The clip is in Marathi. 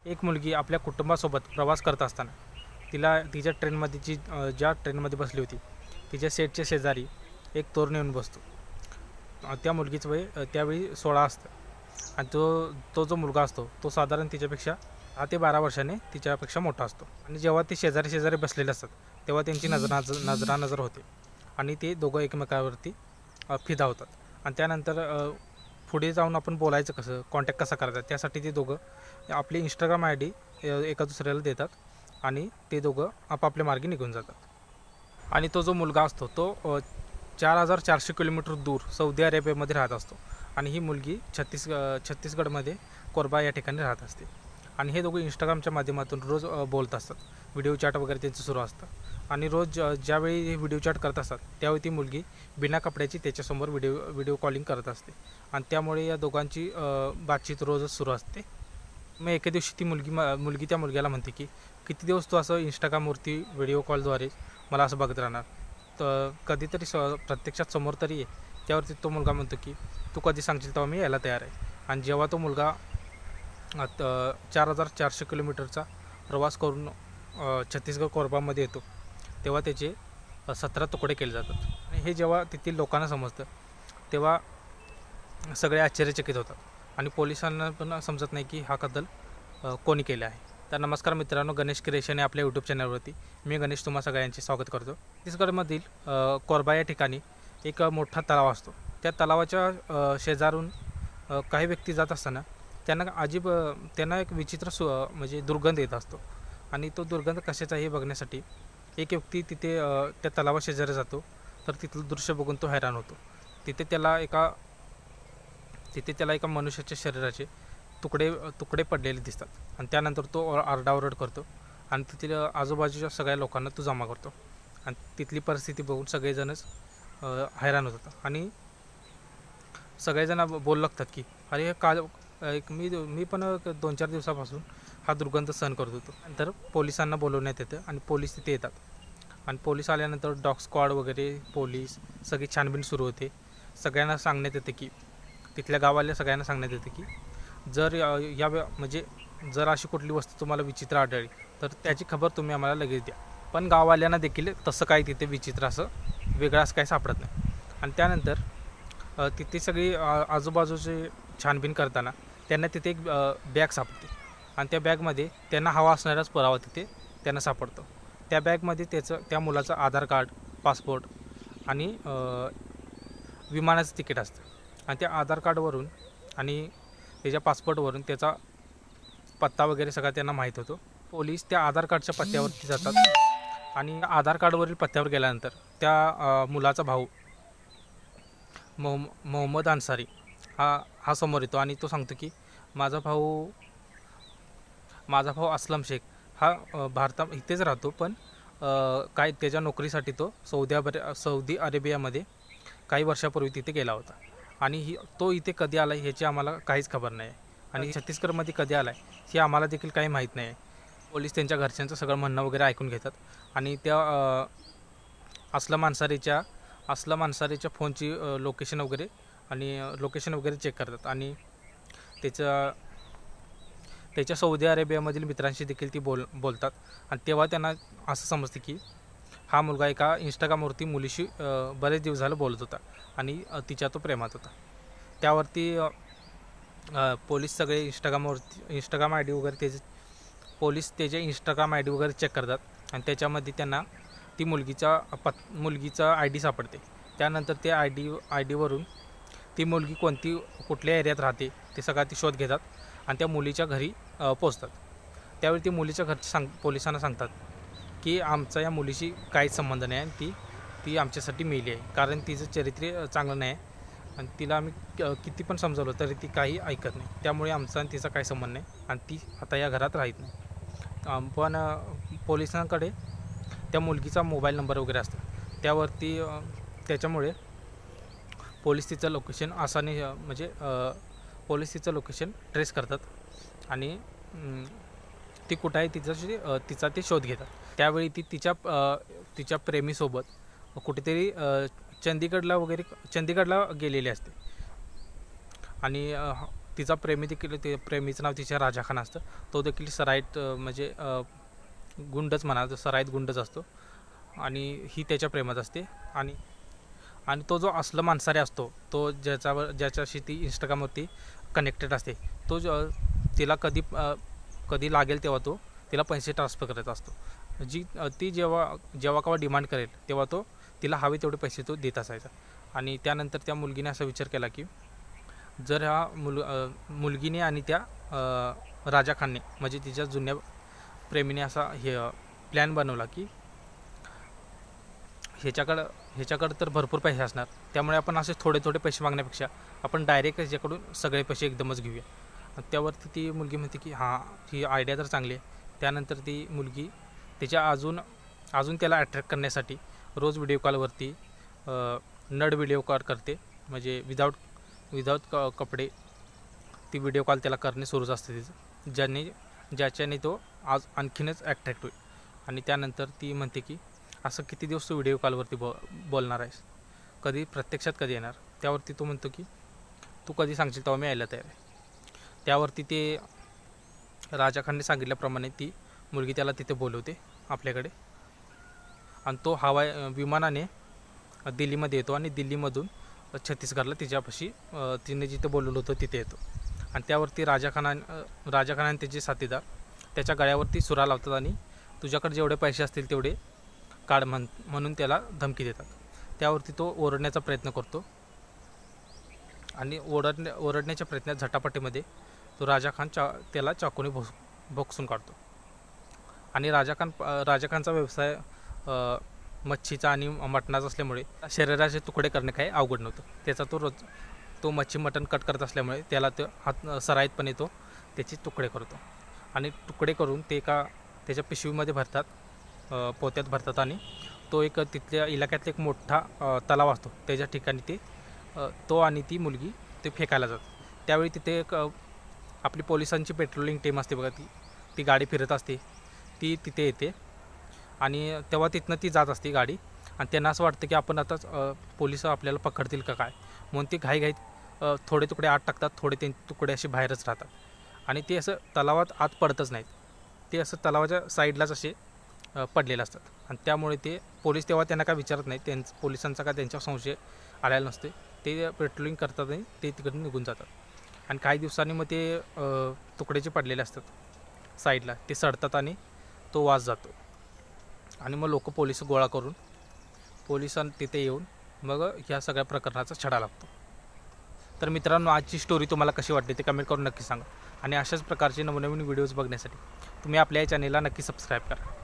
एक मुलगी आपल्या कुटुंबासोबत प्रवास करत असताना तिला तिच्या ट्रेनमध्ये ज्या ट्रेनमध्ये बसली होती तिच्या सीटच्या शेजारी एक तरुण येऊन बसतो. त्या मुलगीचं वय त्यावेळी 16 असतं आणि तो जो मुलगा असतो तो साधारण तिच्यापेक्षा 10 ते 12 वर्षांनी तिच्यापेक्षा मोठा असतो. आणि जेव्हा ते शेजारी शेजारी बसलेले असतात तेव्हा त्यांची नजरानजर होते आणि ते दोघं एकमेकावरती फिदा होतात. आणि त्यानंतर पुढे जाऊन आपण बोलायचं कसं, कॉन्टॅक्ट कसा करायचा, त्यासाठी ते दोघं आपली इंस्टाग्राम ID एका दुसऱ्याला देतात आणि ते दोघं आपापल्या मार्गी निघून जातात. आणि तो जो मुलगा असतो तो 4400 किलोमीटर दूर सौदी अरेबियामध्ये राहत असतो आणि ही मुलगी छत्तीसगडमध्ये कोरबा या ठिकाणी राहत असते. आणि हे दोघं इंस्टाग्रामच्या माध्यमातून रोज बोलत असतात. व्हिडिओ चॅट वगैरे त्यांचं सुरू असतं आणि रोज ज्यावेळी हे व्हिडिओ चॅट करत असतात त्यावेळी ती मुलगी बिना कपड्याची त्याच्यासमोर व्हिडिओ कॉलिंग करत असते आणि त्यामुळे या दोघांची बातचीत रोजच सुरू असते. मग एके दिवशी ती मुलगी त्या मुलग्याला म्हणते की किती दिवस तू असं इंस्टाग्रामवरती व्हिडिओ कॉलद्वारे मला असं बघत राहणार, तर कधीतरी प्रत्यक्षात समोर तरी ये. त्यावरती तो मुलगा म्हणतो की तू कधी सांगशील तेव्हा मी यायला तयार आहे. आणि जेव्हा तो मुलगा 4400 किलोमीटरचा प्रवास करून छत्तीसगड कोरबामध्ये येतो तेव्हा त्याचे 17 तुकडे केले जातात. आणि हे जेव्हा तेथील लोकांना समजतं तेव्हा सगळे आश्चर्यचकित होतात आणि पोलिसांना पण समजत नाही की हा कत्तल कोणी केला आहे. तर नमस्कार मित्रांनो, गणेश क्रिएशन या आपल्या यूट्यूब चॅनलवरती मी गणेश तुम्हा सगळ्यांचे स्वागत करतो. छत्तीसगडमधील कोरबा या ठिकाणी एक मोठा तलाव असतो. त्या तलावाच्या शेजारून काही व्यक्ती जात असताना त्यांना एक विचित्र म्हणजे दुर्गंध येत असतो. आणि तो दुर्गंध कशाचा हे बघण्यासाठी एक व्यक्ती तिथे त्या तलावाशेजारी जातो. तर तिथलं दृश्य बघून तो हैराण होतो. तिथे त्याला एका मनुष्याच्या शरीराचे तुकडे पडलेले दिसतात आणि त्यानंतर तो आरडाओरड करतो आणि तिथील आजूबाजूच्या सगळ्या लोकांना तो जमा करतो. आणि तिथली परिस्थिती बघून सगळेजणच हैराण होतात आणि सगळेजण बोलू लागतात की अरे हे मी पण 2-4 दिवसापासून हा दुर्गंध सहन करत होतो. नंतर पोलिसांना बोलवण्यात येतं आणि पोलीस तिथे येतात. आणि पोलीस आल्यानंतर डॉग स्क्वॉड वगैरे पोलीस सगळी छानबीन सुरू होते. सगळ्यांना सांगण्यात येते की तिथल्या गावाला सगळ्यांना सांगण्यात येते की जर अशी कुठली वस्तू तुम्हाला विचित्र आढळली तर त्याची खबर तुम्ही आम्हाला लगेच द्या. पण गाववाल्यांना देखील तसं काही तिथे विचित्र असं वेगळं असं काही सापडत नाही. आणि त्यानंतर तिथे सगळी आजूबाजूचे छानबीन करताना त्यांना तिथे एक बॅग सापडते आणि त्या बॅगमध्ये त्यांना हवा असणाराच पुरावा तिथे त्यांना सापडतो. त्या बॅगमध्ये त्या मुलाचं आधार कार्ड, पासपोर्ट आणि विमानाचं तिकीट असतं. आणि त्या आधार कार्डवरून आणि त्याच्या पासपोर्टवरून त्याचा पत्ता वगैरे सगळा त्यांना माहीत होतो. पोलीस त्या आधार कार्डच्या पत्त्यावरती जातात आणि आधार कार्डवरील पत्त्यावर गेल्यानंतर त्या मुलाचा भाऊ मोहम्मद अन्सारी हा समोर येतो आणि तो सांगतो की माझा भाऊ असलम शेख हा इथेच राहतो, पण काय त्याच्या नोकरीसाठी तो सौदी अरेबियामध्ये काही वर्षापूर्वी तिथे गेला होता आणि तो इथे कधी आला ह्याची आम्हाला काहीच खबर नाही आणि छत्तीसगडमध्ये कधी आला आहे हे आम्हाला देखील काही माहीत नाही. पोलीस त्यांच्या घरच्यांचं सगळं म्हणणं वगैरे ऐकून घेतात आणि त्या असलम अन्सारीच्या फोनची लोकेशन वगैरे चेक करतात आणि त्याच्या सौदी अरेबियामधील मित्रांशी देखील ती बोलतात. आणि तेव्हा त्यांना असं समजते की हा मुलगा एका इंस्टाग्रामवरती मुलीशी बरेच दिवस झालं बोलत होता आणि तिच्या तो प्रेमात होता. त्यावरती पोलीस सगळे इंस्टाग्राम ID वगैरे त्याचे इंस्टाग्राम ID वगैरे चेक करतात आणि त्याच्यामध्ये त्यांना ती मुलगीचा ID सापडते. त्यानंतर त्या ID वरून ती मुलगी कुठल्या एरियात राहते ते सगळा ती शोध घेतात आणि त्या मुलीच्या घरी पोचतात. त्यावेळी ती मुलीच्या घरचे पोलिसांना सांगतात की आमचा या मुलीशी काहीच संबंध नाही आणि ती आमच्यासाठी मेली आहे, कारण तिचं चरित्र चांगलं नाही आणि तिला आम्ही किती पण समजावलं तरी ती काही ऐकत नाही. त्यामुळे आमचा आणि तिचा काही संबंध नाही आणि ती आता या घरात राहत नाही. पण पोलिसांकडे त्या मुलगीचा मोबाईल नंबर वगैरे असतो. त्याच्यामुळे पोलीस तिचं लोकेशन ट्रेस करतात आणि ती कुठं आहे तिचा ते शोध घेतात. त्यावेळी ती तिच्या प्रेमीसोबत कुठेतरी चंदीगडला गेलेली असते आणि तिचा प्रेमी देखील, ते प्रेमीचं नाव तिच्या राजा खान असतं. तो देखील सराईत म्हणजे गुंडच म्हणा, सराईत गुंडच असतो आणि ही त्याच्या प्रेमात असते. आणि आणि तो जो असलं मांसाहारी असतो, तो ज्याच्याशी ती इंस्टाग्रामवरती कनेक्टेड असते, तो तिला कधी लागेल तेव्हा तो तिला पैसे ट्रान्सफर करत असतो. ती जेव्हा केव्हा डिमांड करेल तेव्हा तो तिला हवे तेवढे पैसे तो देत असायचा. आणि त्यानंतर त्या मुलगीने असा विचार केला की जर मुलगीने आणि त्या राजा खानने म्हणजे तिच्या जुन्या प्रेमीने असा प्लॅन बनवला की ह्याच्याकडं तर भरपूर पैसे असणार, त्यामुळे आपण असे थोडे थोडे पैसे मागण्यापेक्षा आपण डायरेक्ट ह्याच्याकडून सगळे पैसे एकदमच घेऊया. त्यावरती ती मुलगी म्हणते की हां, ही आयडिया तर चांगली आहे. त्यानंतर ती मुलगी त्याच्या अजून त्याला अट्रॅक्ट करण्यासाठी रोज व्हिडिओ कॉलवरती नड व्हिडिओ कॉल करते, म्हणजे विदाऊट कपडे ती व्हिडिओ कॉल त्याला करणे सुरूच असते तिचं, ज्याच्याने तो आज आणखीनच अट्रॅक्ट होईल. आणि त्यानंतर ती म्हणते की असं किती दिवस तू व्हिडिओ कॉलवरती बोलणार आहेस, कधी प्रत्यक्षात कधी येणार. त्यावरती तो म्हणतो की तू कधी सांगशील तेव्हा मी यायला तयार आहे. त्यावरती ते राजा खानने सांगितल्याप्रमाणे ती मुलगी त्याला तिथे बोलवते आपल्याकडे, आणि तो विमानाने दिल्लीमध्ये येतो आणि दिल्लीमधून छत्तीसगडला तिच्यापाशी तिने जिथे बोलवलं होतं तिथे येतो. आणि त्यावरती राजा खान आणि त्याचे साथीदार त्याच्या गळ्यावरती सुरा लावतात आणि तुझ्याकडे जेवढे पैसे असतील तेवढे काढ म्हणून त्याला धमकी देतात. त्यावरती तो ओरडण्याचा प्रयत्न करतो आणि ओरडण्याच्या प्रयत्नात झटापटीमध्ये तो राजा खान त्याला चाकूने भोगसून काढतो. आणि राजा खानचा व्यवसाय मच्छीचा आणि मटणाचा असल्यामुळे शरीराचे तुकडे करणे काही अवघड नव्हतं. त्याचा तो मच्छी मटण कट करत असल्यामुळे त्याला तो सराईतपणे तो त्याचे तुकडे करतो आणि तुकडे करून ते त्याच्या पिशवीमध्ये भरतात, पोत्यात भरतात. आणि तो तिथल्या इलाक्यातला एक मोठा तलाव असतो, त्याच्या ठिकाणी तो आणि ती मुलगी ते फेकायला जातात. त्यावेळी तिथे आपली पोलिसांची पेट्रोलिंग टीम असते बघा, ती गाडी फिरत असते, ती तिथे येते. आणि तेव्हा तिथनं ती जात असते गाडी, आणि त्यांना असं वाटतं की आपण आता पोलिस आपल्याला पकडतील का काय, म्हणून ती घाईघाईत थोडे तुकडे आत टाकतात, थोडे ते तुकडे असे बाहेरच राहतात. आणि ते असं तलावात आत पडतच नाहीत, ते असं तलावाच्या साईडलाच असे पडलेले असतात. आणि त्यामुळे ते पोलीस तेव्हा त्यांना काय विचारत नाही, पोलिसांचा काय त्यांच्यावर संशय आलेला नसते. ते पेट्रोलिंग करतात आणि ते तिकडून निघून जातात. आणि काही दिवसांनी मग ते तुकडे जे पडलेले असतात साईडला ते सडतात आणि तो वास जातो. आणि मग लोक पोलीस गोळा करून पोलिसांना तिथे येऊन मग ह्या सगळ्या प्रकरणाचा छडा लागतो. तर मित्रांनो, आजची स्टोरी तुम्हाला कशी वाटली ते कमेंट करून नक्की सांगा. आणि अशाच प्रकारचे नवनवीन व्हिडिओज बघण्यासाठी तुम्ही आपल्या या चॅनेलला नक्की सबस्क्राईब करा.